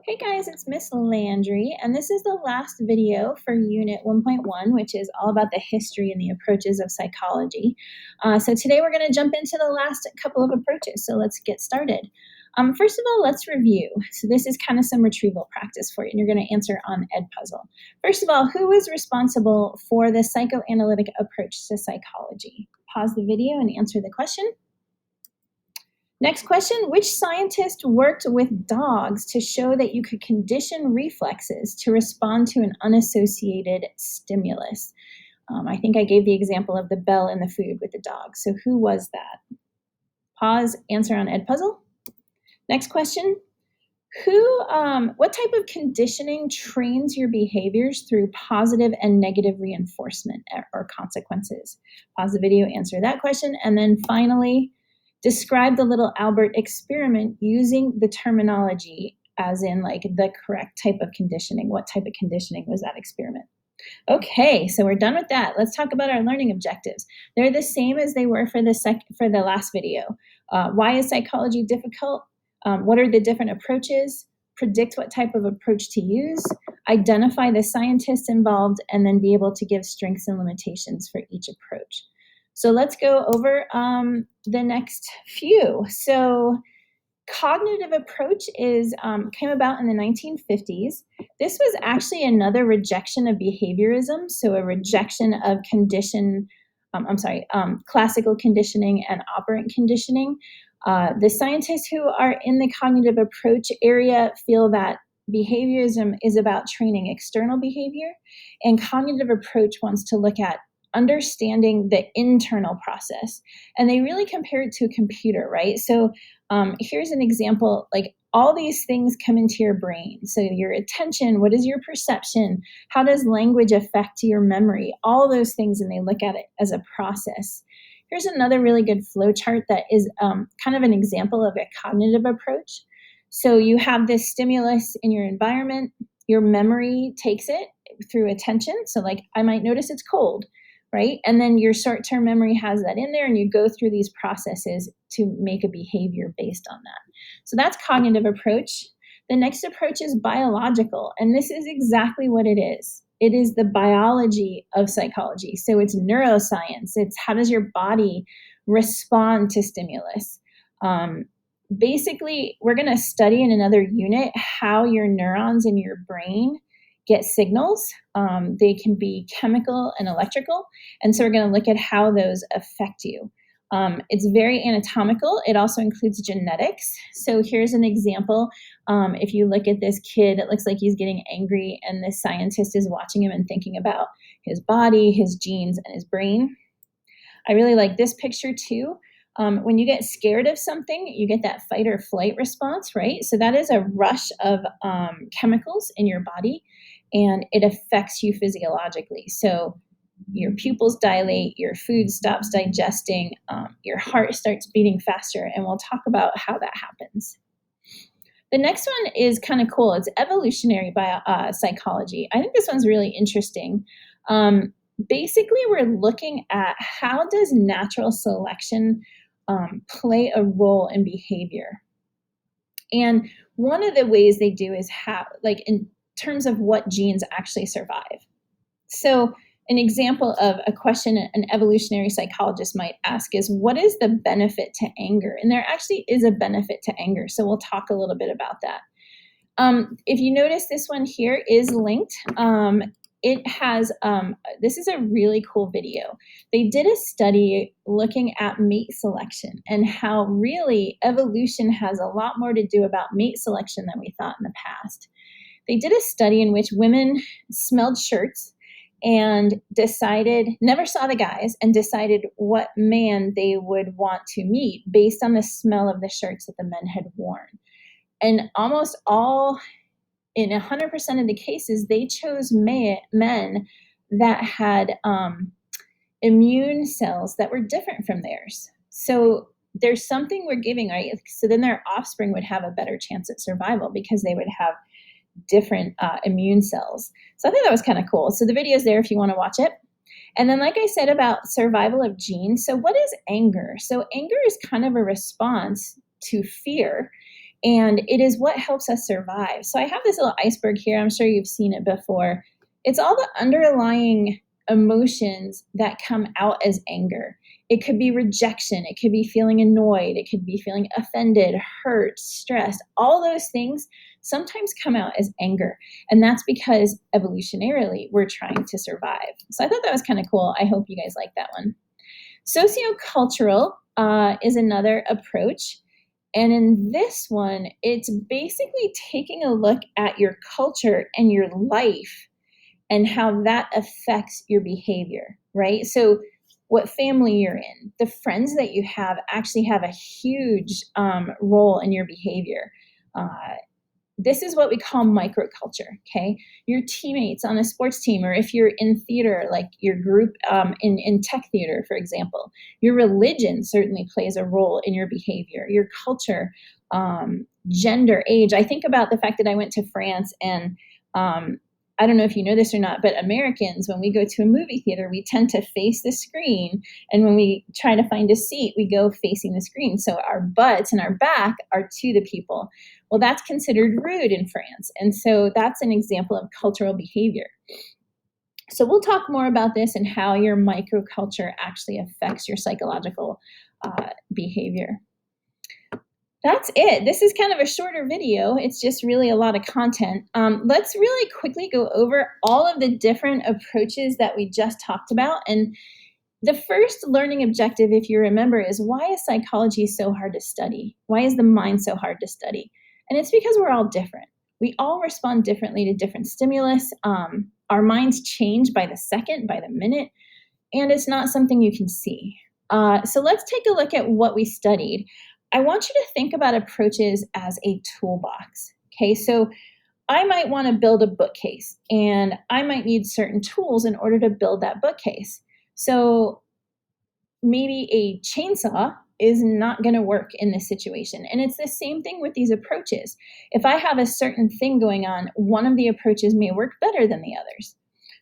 Hey guys, it's Miss Landry, and this is the last video for Unit 1.1, which is all about the history and the approaches of psychology. So today we're going to jump into the last couple of approaches, so let's get started. First of all, let's review. So this is kind of some retrieval practice for you, and you're going to answer on Edpuzzle. First of all, who is responsible for the psychoanalytic approach to psychology? Pause the video and answer the question. Next question, which scientist worked with dogs to show that you could condition reflexes to respond to an unassociated stimulus? I think I gave the example of the bell and the food with the dog. So who was that? Pause, answer on Edpuzzle. Next question, what type of conditioning trains your behaviors through positive and negative reinforcement or consequences? Pause the video, answer that question. And then finally, describe the little Albert experiment using the terminology as in like the correct type of conditioning. What type of conditioning was that experiment? Okay, so we're done with that. Let's talk about our learning objectives. They're the same as they were for the last video. Why is psychology difficult? What are the different approaches? Predict what type of approach to use, identify the scientists involved, and then be able to give strengths and limitations for each approach. So let's go over the next few. So cognitive approach came about in the 1950s. This was actually another rejection of behaviorism, so a rejection of classical conditioning and operant conditioning. The scientists who are in the cognitive approach area feel that behaviorism is about training external behavior, and cognitive approach wants to look at understanding the internal process. And they really compare it to a computer, right? So here's an example, like all these things come into your brain. So your attention, what is your perception? How does language affect your memory? All those things, and they look at it as a process. Here's another really good flow chart that is kind of an example of a cognitive approach. So you have this stimulus in your environment, your memory takes it through attention. So like I might notice it's cold, right? And then your short-term memory has that in there, and you go through these processes to make a behavior based on that. So that's cognitive approach. The next approach is biological, and this is exactly what it is. It is the biology of psychology. So it's neuroscience. It's how does your body respond to stimulus? Basically, we're going to study in another unit how your neurons in your brain get signals. They can be chemical and electrical. And so we're going to look at how those affect you. It's very anatomical. It also includes genetics. So here's an example. If you look at this kid, it looks like he's getting angry, and the scientist is watching him and thinking about his body, his genes, and his brain. I really like this picture too. When you get scared of something, you get that fight or flight response, right? So that is a rush of chemicals in your body, and it affects you physiologically. So your pupils dilate, your food stops digesting, your heart starts beating faster, and we'll talk about how that happens. The next one is kind of cool. It's evolutionary psychology. I think this one's really interesting. Basically, we're looking at how does natural selection play a role in behavior. And one of the ways they do is how, like in terms of what genes actually survive. So an example of a question an evolutionary psychologist might ask is, what is the benefit to anger? And there actually is a benefit to anger. So we'll talk a little bit about that. If you notice, this one here is linked. It has, this is a really cool video. They did a study looking at mate selection and how really evolution has a lot more to do about mate selection than we thought in the past. They did a study in which women smelled shirts and never saw the guys, and decided what man they would want to meet based on the smell of the shirts that the men had worn. And almost all, in 100% of the cases, they chose men that had immune cells that were different from theirs. So there's something we're giving, right? So then their offspring would have a better chance at survival because they would have different immune cells. So I think that was kind of cool. So the video is there if you want to watch it. And then, like I said about survival of genes, so what is anger? So anger is kind of a response to fear. and it is what helps us survive. So I have this little iceberg here. I'm sure you've seen it before. It's all the underlying emotions that come out as anger. It could be rejection. It could be feeling annoyed. It could be feeling offended, hurt, stressed. All those things sometimes come out as anger. And that's because evolutionarily, we're trying to survive. So I thought that was kind of cool. I hope you guys like that one. Sociocultural is another approach. And in this one, it's basically taking a look at your culture and your life and how that affects your behavior, right? So what family you're in, the friends that you have actually have a huge role in your behavior. This is what we call microculture, okay? Your teammates on a sports team, or if you're in theater, like your group in tech theater, for example, your religion certainly plays a role in your behavior, your culture, gender, age. I think about the fact that I went to France, and I don't know if you know this or not, but Americans, when we go to a movie theater, we tend to face the screen. And when we try to find a seat, we go facing the screen. So our butts and our back are to the people. Well, that's considered rude in France. And so that's an example of cultural behavior. So we'll talk more about this and how your microculture actually affects your psychological behavior. That's it. This is kind of a shorter video. It's just really a lot of content. Let's really quickly go over all of the different approaches that we just talked about. And the first learning objective, if you remember, is why is psychology so hard to study? Why is the mind so hard to study? And it's because we're all different. We all respond differently to different stimulus. Our minds change by the second, by the minute, and it's not something you can see. So let's take a look at what we studied. I want you to think about approaches as a toolbox. Okay, so I might want to build a bookcase, and I might need certain tools in order to build that bookcase. So maybe a chainsaw is not going to work in this situation. And it's the same thing with these approaches. If I have a certain thing going on, one of the approaches may work better than the others.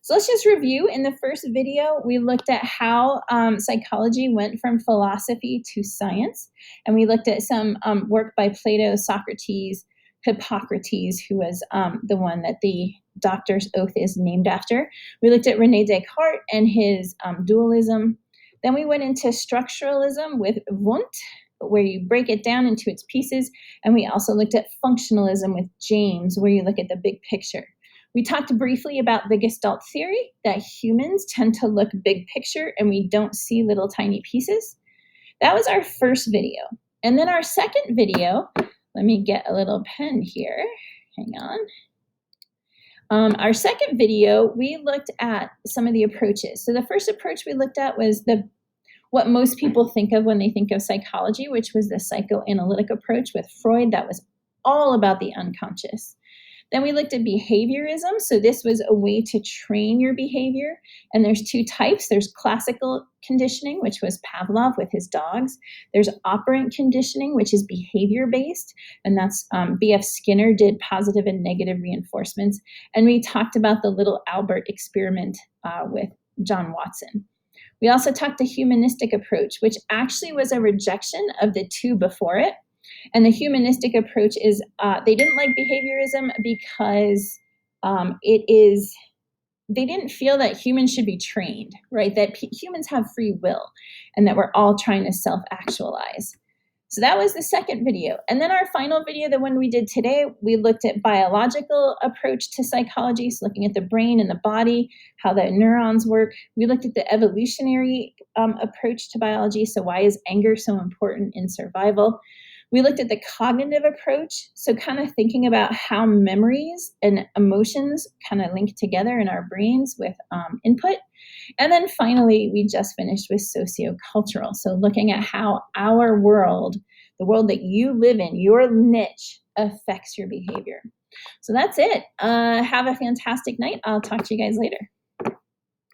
So let's just review. In the first video, we looked at how psychology went from philosophy to science. And we looked at some work by Plato, Socrates, Hippocrates, who was the one that the doctor's oath is named after. We looked at René Descartes and his dualism. Then we went into structuralism with Wundt, where you break it down into its pieces. And we also looked at functionalism with James, where you look at the big picture. We talked briefly about the Gestalt theory, that humans tend to look big picture and we don't see little tiny pieces. That was our first video. And then our second video, let me get a little pen here. Hang on. Our second video, we looked at some of the approaches. So the first approach we looked at was what most people think of when they think of psychology, which was the psychoanalytic approach with Freud that was all about the unconscious. Then we looked at behaviorism. So this was a way to train your behavior. And there's two types. There's classical conditioning, which was Pavlov with his dogs. There's operant conditioning, which is behavior-based. And that's B.F. Skinner did positive and negative reinforcements. And we talked about the little Albert experiment with John Watson. We also talked a humanistic approach, which actually was a rejection of the two before it. And the humanistic approach is they didn't like behaviorism because they didn't feel that humans should be trained, right? That humans have free will and that we're all trying to self-actualize. So that was the second video. And then our final video, the one we did today, we looked at biological approach to psychology, so looking at the brain and the body, how the neurons work. We looked at the evolutionary approach to biology, so why is anger so important in survival? We looked at the cognitive approach, so kind of thinking about how memories and emotions kind of link together in our brains with input. And then finally, we just finished with sociocultural, so looking at how our world, the world that you live in, your niche, affects your behavior. So that's it. Have a fantastic night. I'll talk to you guys later.